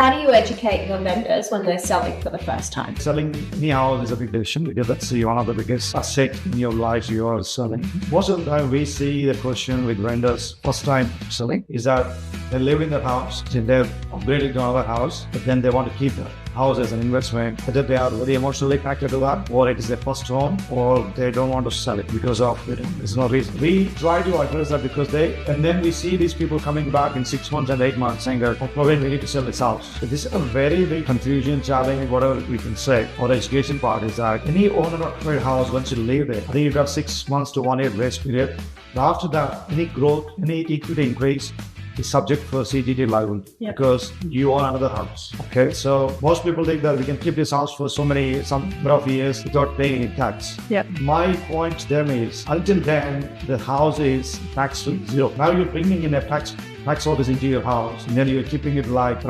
How do you educate your vendors when they're selling for the first time? Selling any house is a big decision because that's one of the biggest assets in your life you are selling. Most of the time we see the question with vendors first time selling is that they live in the house, then they're upgrading to another house, but then they want to keep the house as an investment. Whether they are very emotionally connected to that, or it is their first home, or they don't want to sell it because of it. There's no reason. We try to address that because and then we see these people coming back in 6 months and 8 months saying that, oh, Praveen, we need to sell this house. So this is a very big confusion, challenge, whatever we can say. Or the education part is that any owner-occupied house, once you live there, I think you've got 6 months to 1 year grace period. But after that, any growth, any equity increase, is subject for CGT liability because you own another house. Okay, so most people think that we can keep this house for some number of years without paying any tax. My point to them is until then the house is tax zero. Now you're bringing in a tax office into your house, and then you're keeping it like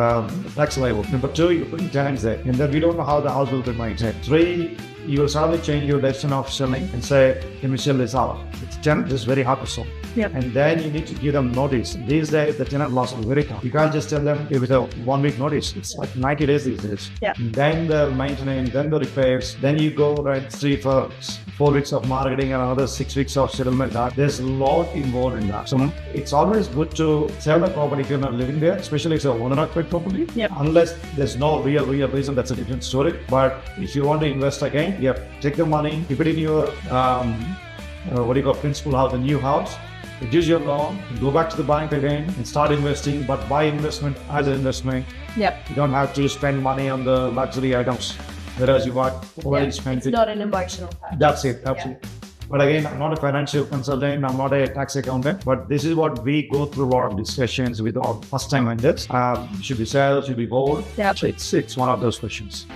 tax liable. Number 2, you're putting tenants there, and then we don't know how the house will be maintained. 3, you will suddenly change your decision of selling and say, can we sell this house? It's tenant is very hard to sell. And then you need to give them notice. These days, the tenant loss is very tough. You can't just tell them with a 1 week notice. It's like 90 days these days. Then the maintenance, then the repairs, then you go right 3 for 4 weeks of marketing and another 6 weeks of settlement. There's a lot involved in that. So it's always good to sell the property if you're not living there, especially if it's a owner-occupied property. Unless there's no real reason, that's a different story. But if you want to invest again, take the money, keep it in your principal house, a new house. Reduce your loan, go back to the bank again and start investing, but buy investment as an investment. You don't have to spend money on the luxury items, whereas you already spent it. It's not an emotional factor. That's it, absolutely. But again, I'm not a financial consultant, I'm not a tax accountant, but this is what we go through a lot of discussions with our first-time vendors. Should we sell, should we hold? So it's one of those questions.